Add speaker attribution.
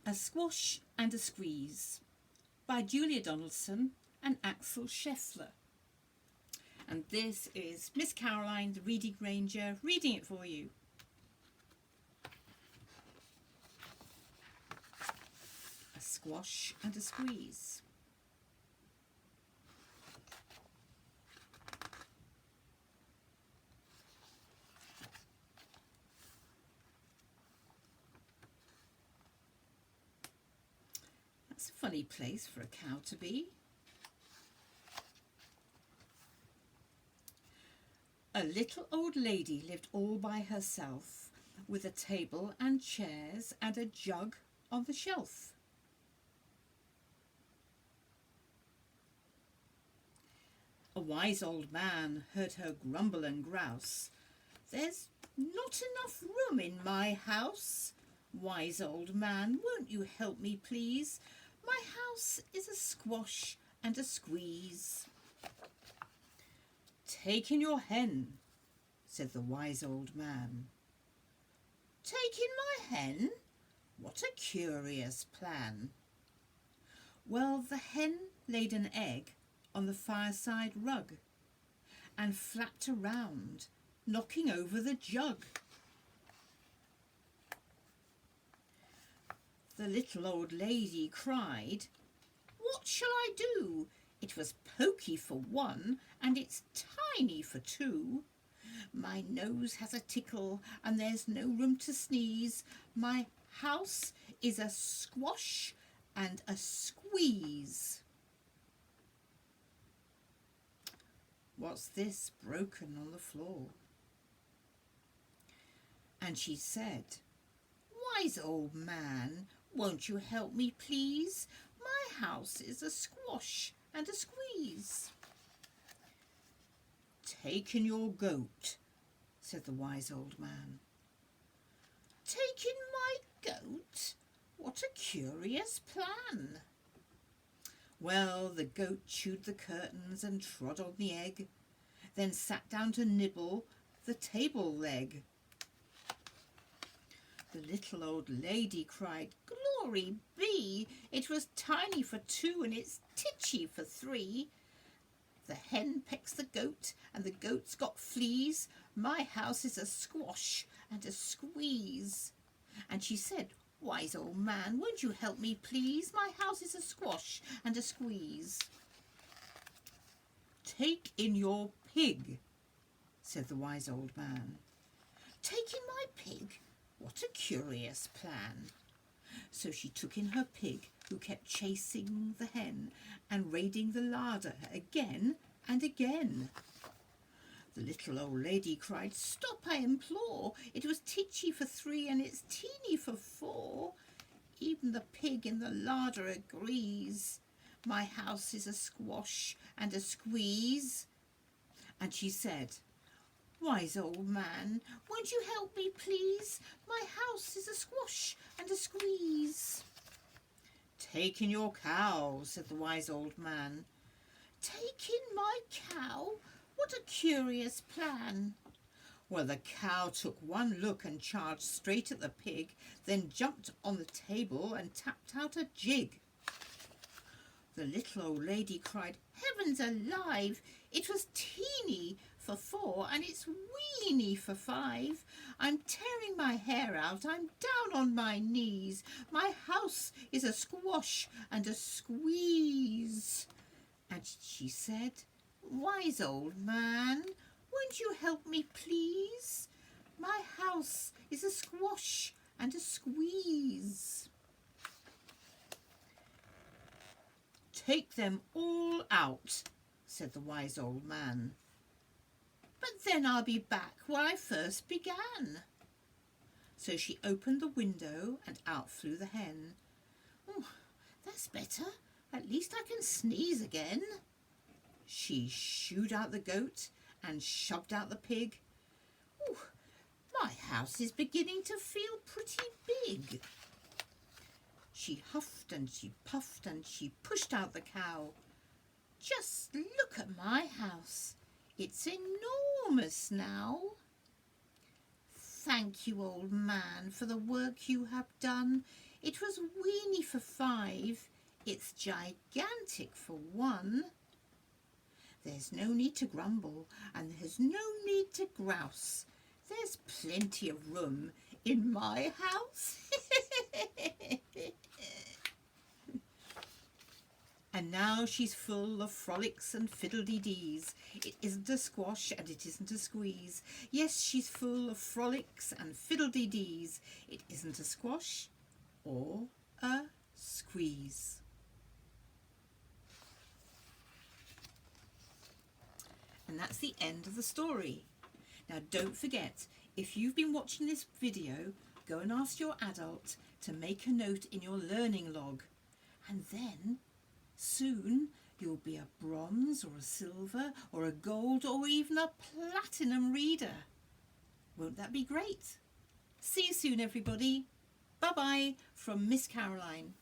Speaker 1: A Squash and a Squeeze by Julia Donaldson and Axel Scheffler. And this is Miss Caroline, the Reading Ranger, reading it for you. A Squash and a Squeeze. That's a funny place for a cow to be. A little old lady lived all by herself, with a table and chairs and a jug on the shelf. A wise old man heard her grumble and grouse. "There's not enough room in my house. Wise old man, won't you help me, please? My house is a squash and a squeeze." "Take in your hen," said the wise old man. "Take in my hen? What a curious plan." Well, the hen laid an egg on the fireside rug and flapped around, knocking over the jug. The little old lady cried, "What shall I do? It was poky for one, and it's tiny for two. My nose has a tickle, and there's no room to sneeze. My house is a squash and a squeeze." What's this broken on the floor? And she said, "Wise old man, won't you help me, please? My house is a squash and a squeeze." "Take in your goat," said the wise old man. "Take in my goat? What a curious plan." Well, the goat chewed the curtains and trod on the egg, then sat down to nibble the table leg. The little old lady cried, "Glory be! It was tiny for two, and it's titchy for three. The hen pecks the goat, and the goat's got fleas. My house is a squash and a squeeze." And she said, "Wise old man, won't you help me, please? My house is a squash and a squeeze." "Take in your pig," said the wise old man. "Take in my pig? What a curious plan." So she took in her pig, who kept chasing the hen and raiding the larder again and again. The little old lady cried, "Stop, I implore! It was titchy for three, and it's teeny for four. Even the pig in the larder agrees. My house is a squash and a squeeze." And she said, "Wise old man, won't you help me, please? My house is a squash and a squeeze." "Take in your cow," said the wise old man. "Take in my cow? What a curious plan." Well, the cow took one look and charged straight at the pig, then jumped on the table and tapped out a jig. The little old lady cried, "Heavens alive! It was teeny for four, and it's weeny for five. I'm tearing my hair out. I'm down on my knees. My house is a squash and a squeeze." And she said, "Wise old man, won't you help me, please? My house is a squash and a squeeze." "Take them all out," said the wise old man. "But then I'll be back where I first began." So she opened the window and out flew the hen. "Oh, that's better. At least I can sneeze again." She shooed out the goat and shoved out the pig. "Oh, my house is beginning to feel pretty big." She huffed and she puffed and she pushed out the cow. "Just look at my house. It's enormous now." "Thank you, old man, for the work you have done. It was weeny for 5. It's gigantic for 1. There's no need to grumble, and there's no need to grouse. There's plenty of room in my house. And now she's full of frolics and fiddle-dee-dees. It isn't a squash and it isn't a squeeze. Yes, she's full of frolics and fiddle-dee-dees. It isn't a squash or a squeeze. And that's the end of the story. Now don't forget, if you've been watching this video, go and ask your adult to make a note in your learning log. And then soon you'll be a bronze or a silver or a gold or even a platinum reader. Won't that be great? See you soon, everybody. Bye-bye from Miss Caroline.